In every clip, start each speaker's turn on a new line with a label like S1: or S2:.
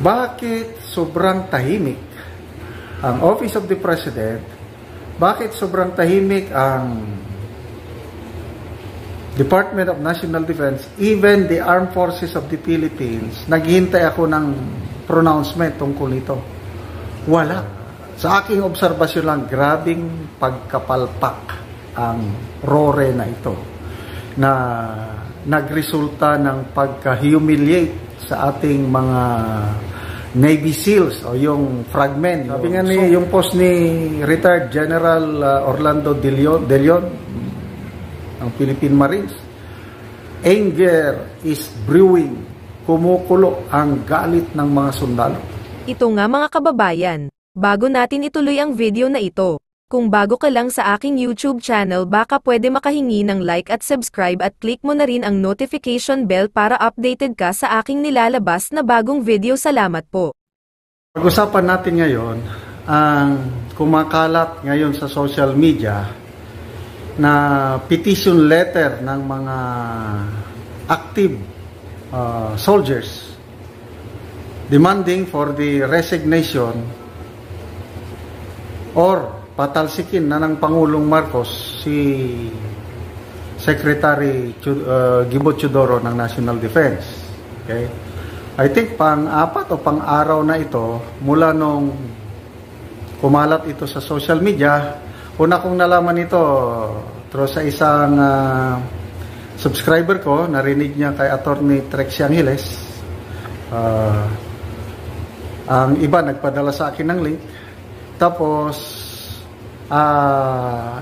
S1: Bakit sobrang tahimik ang Office of the President? Bakit sobrang tahimik ang Department of National Defense, even the Armed Forces of the Philippines? Naghihintay ako ng pronouncement tungkol nito. Wala. Sa aking obserbasyon lang, grabing pagkapalpak ang RORE na ito na nagresulta ng pagka-humiliate sa ating mga Navy SEALs o yung fragment. Sabi nga yung post ni retired General Orlando De Leon ng Philippine Marines, anger is brewing, kumukulo ang galit ng mga sundalo.
S2: Ito nga mga kababayan, bago natin ituloy ang video na ito, kung bago ka lang sa aking YouTube channel baka pwede makahingi ng like at subscribe at click mo na rin ang notification bell para updated ka sa aking nilalabas na bagong video. Salamat po.
S1: Pag-usapan natin ngayon ang kumakalat ngayon sa social media na petition letter ng mga active soldiers demanding for the resignation or patalsikin na ng Pangulong Marcos si Secretary Gibo Teodoro ng National Defense. Okay? I think pang-apat o pang-araw na ito mula nung kumalat ito sa social media. Una kong nalaman ito through sa isang subscriber ko, narinig niya kay Attorney Trexie Angeles. Ang iba nagpadala sa akin ng link. Tapos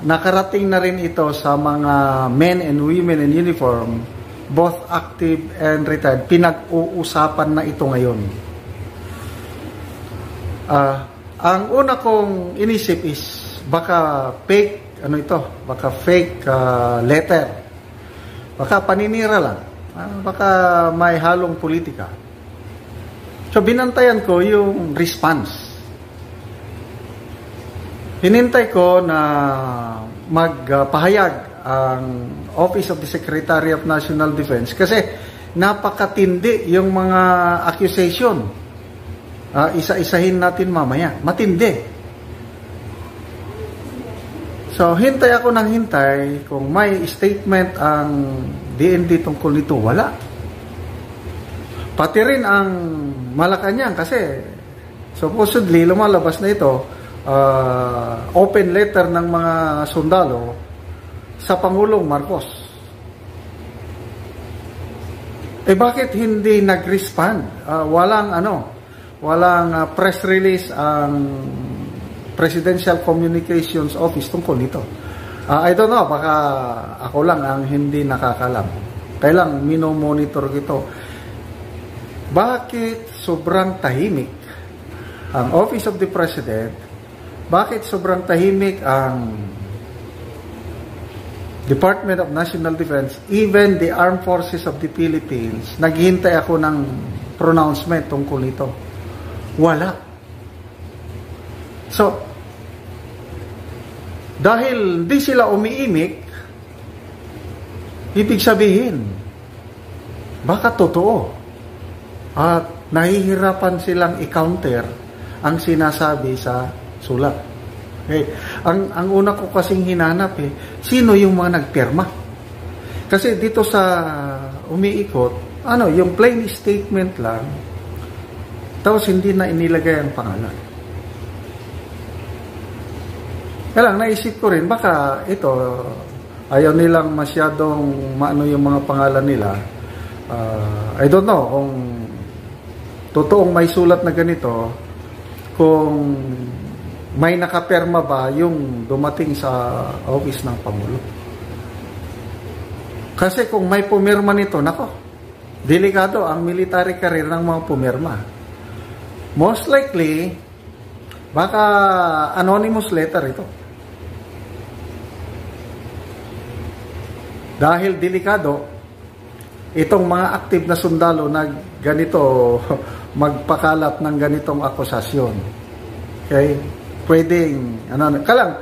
S1: nakarating na rin ito sa mga men and women in uniform, both active and retired. Pinag-uusapan na ito ngayon. Ang una kong inisip is baka fake, baka fake letter. Baka paninira lang. Baka may halong politika. So binantayan ko yung response. Hinintay ko na magpahayag ang Office of the Secretary of National Defense kasi napakatindi yung mga accusation. Isa-isahin natin mamaya. Matindi. So, hintay ako ng hintay kung may statement ang DND tungkol nito. Wala. Pati rin ang Malacanang kasi supposedly lumalabas na ito open letter ng mga sundalo sa Pangulong Marcos. Bakit hindi nag-respond? Walang press release ang Presidential Communications Office tungkol nito. I don't know, baka ako lang ang hindi nakakalam. Kailang minomonitor ito. Bakit sobrang tahimik ang Office of the President? Bakit sobrang tahimik ang Department of National Defense, even the Armed Forces of the Philippines? Naghihintay ako ng pronouncement tungkol nito. Wala. So, dahil di sila umiimik, ibig sabihin, baka totoo. At nahihirapan silang i-counter ang sinasabi sa sulat. Okay. Ang una ko kasing hinanap sino yung mga nagpirma? Kasi dito sa umiikot, yung plain statement lang, tapos hindi na inilagay ang pangalan. Kaya lang, naisip ko rin, baka ito, ayaw nilang masyadong maano yung mga pangalan nila. I don't know kung totoong may sulat na ganito, kung may nakaperma ba yung dumating sa office ng Pangulo. Kasi kung may pumirma nito, nako, delikado ang military career ng mga pumirma. Most likely, baka anonymous letter ito. Dahil delikado, itong mga active na sundalo na ganito magpakalat ng ganitong akusasyon. Okay? Pwedeng, kalang,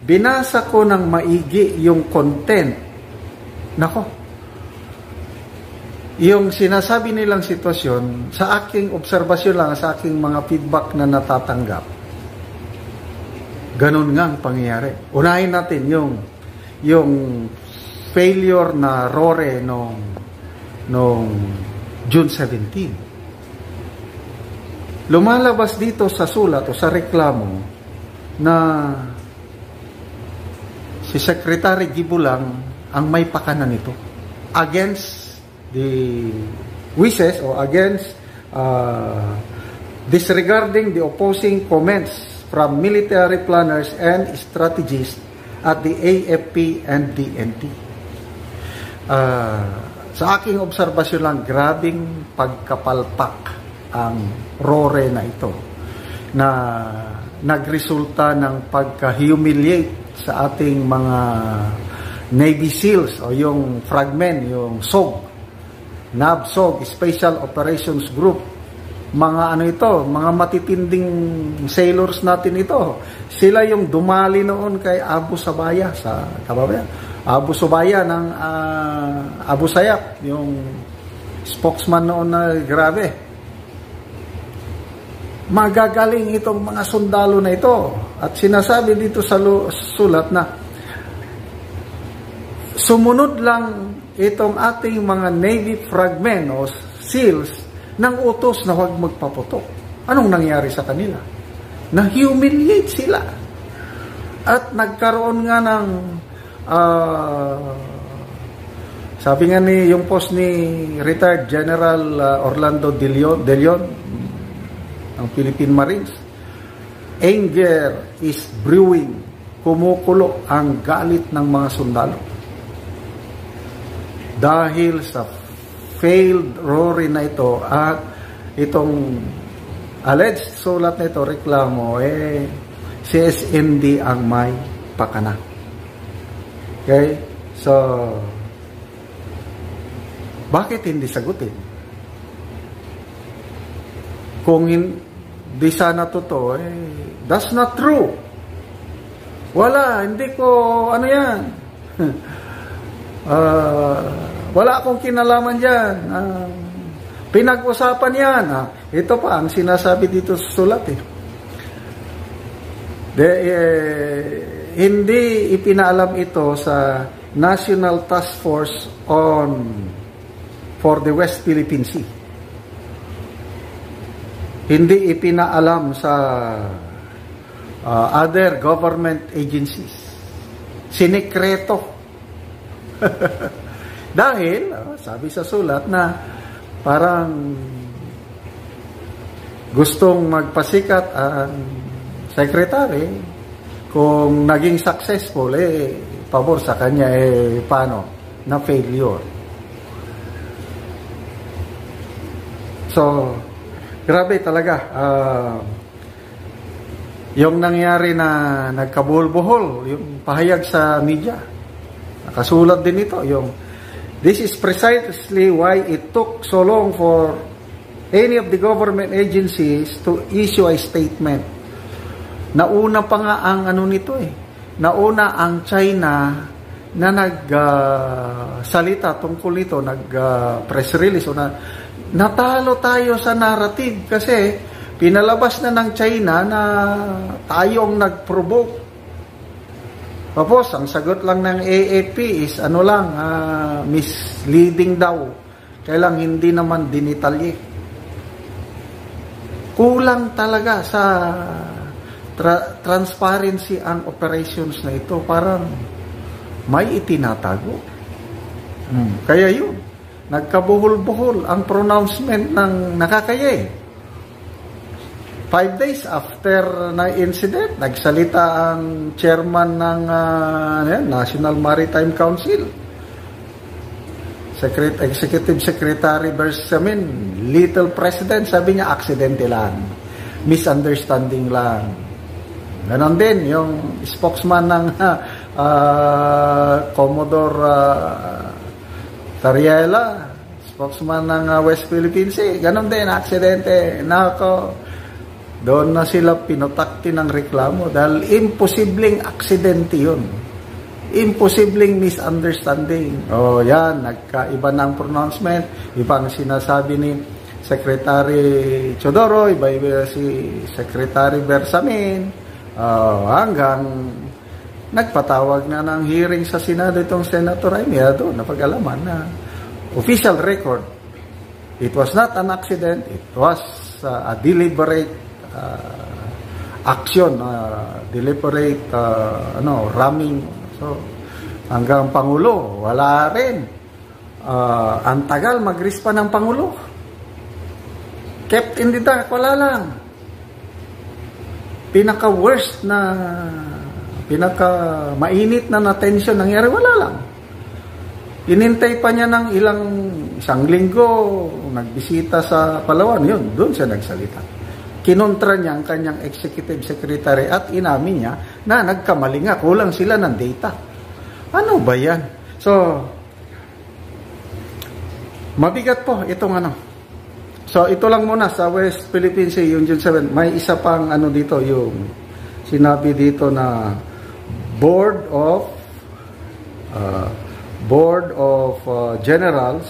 S1: binasa ko ng maigi yung content. Nako, yung sinasabi nilang sitwasyon, sa aking obserbasyon lang, sa aking mga feedback na natatanggap, ganun nga ang pangyayari. Unahin natin yung failure na RORE noong June 17. Lumalabas dito sa sulat o sa reklamo na si Secretary Gibulang ang may pakanan nito against the wishes or against disregarding the opposing comments from military planners and strategists at the AFP and DND. Sa aking obserbasyon lang, grabing pagkapalpak ang RORE na ito na nagresulta ng pagka-humiliate sa ating mga Navy SEALs o yung fragment, yung SOG, NAVSOG, Special Operations Group. Mga ano ito, mga matitinding sailors natin ito. Sila yung dumali noon kay Abu Sabaya sa kababayan. Abu Sabaya ng Abu Sayyaf, yung spokesman noon na grabe. Magagaling itong mga sundalo na ito. At sinasabi dito sa sulat na sumunod lang itong ating mga Navy fragment o SEALs ng utos na huwag magpaputok. Anong nangyari sa kanila? Na-humiliate sila. At nagkaroon nga ng sabi nga yung post ni retired General Orlando De Leon ng Philippine Marines, anger is brewing. Kumukulo ang galit ng mga sundalo dahil sa failed RORE na ito at itong alleged sulat na ito, reklamo, CSND ang may pakana. Okay? So, bakit hindi sagutin? Kung hindi sana totoo, that's not true. Wala, hindi ko, ano yan? Wala akong kinalaman dyan. Pinag-usapan yan. Ito pa ang sinasabi dito sa sulat. Hindi ipinaalam ito sa National Task Force for the West Philippine Sea. Hindi ipinaalam sa other government agencies. Sinikreto. Dahil, sabi sa sulat na parang gustong magpasikat ang secretary, kung naging successful, pabor sa kanya, paano? Na failure. So, grabe talaga. Yung nangyari na nagkabuhol-buhol, yung pahayag sa media, nakasulat din ito, this is precisely why it took so long for any of the government agencies to issue a statement. Nauna pa nga ang nito nauna ang China na nagsalita tungkol nito, press release o natalo tayo sa narrative kasi pinalabas na ng China na tayong nag-provoke. Tapos, ang sagot lang ng AFP is misleading daw. Kailang hindi naman dinitalye. Kulang talaga sa transparency ang operations na ito. Parang may itinatago. Kaya yun, nagkabuhol-buhol ang pronouncement ng nakakaya. 5 days after na incident, nagsalita ang chairman ng National Maritime Council, Executive Secretary Bersamin, Little President, sabi niya, aksidente lang, misunderstanding lang. Ganon din yung spokesman ng Commodore Tariela, spokesman ng West Philippine Sea, ganon din, aksidente. Nako, doon na sila pinutakti ng reklamo dahil imposibleng aksidente yun. imposibleng misunderstanding. O yan, nagkaiba ng pronouncement, ibang sinasabi ni Secretary Chodoro, iba-iba si Secretary Bersamin, hanggang nagpatawag na ng hearing sa Senado itong Senator Jaime. Doon napag-alaman na official record, it was not an accident, it was a deliberate action, deliberate ramming. So, hanggang Pangulo, wala rin. Ang tagal mag-rispa ng Pangulo. Kept in the dark, wala lang. Pinaka-worst na, pinaka-mainit na tension nangyari, wala lang. Inintay pa niya ng isang linggo, nagbisita sa Palawan, yun, doon siya nagsalita. Kinontra niya ang kanyang executive secretary at inamin niya na nagkamali nga, kulang sila ng data. Ano ba yan? So, mabigat po itong ano. So, ito lang muna sa West Philippine Sea, yung June 7. May isa pang ano dito, yung sinabi dito na Board of Generals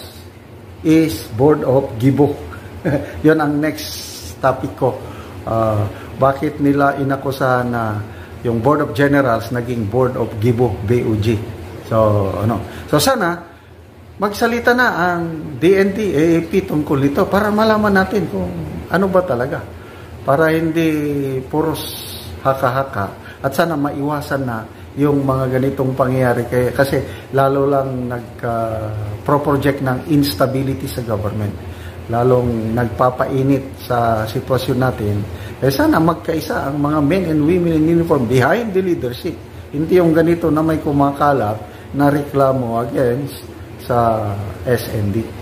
S1: is Board of Gibo. Yun ang next topic ko. Bakit nila inakusahan na yung Board of Generals naging Board of Gibo, BOG. So, So, sana magsalita na ang DND, AAP tungkol ito para malaman natin kung ano ba talaga. Para hindi puros haka-haka at sana maiwasan na yung mga ganitong pangyayari kasi lalo lang nag-project ng instability sa government, lalong nagpapainit sa sitwasyon natin. Sana magkaisa ang mga men and women in uniform behind the leadership, hindi yung ganito na may kumakalat na reklamo against sa SND.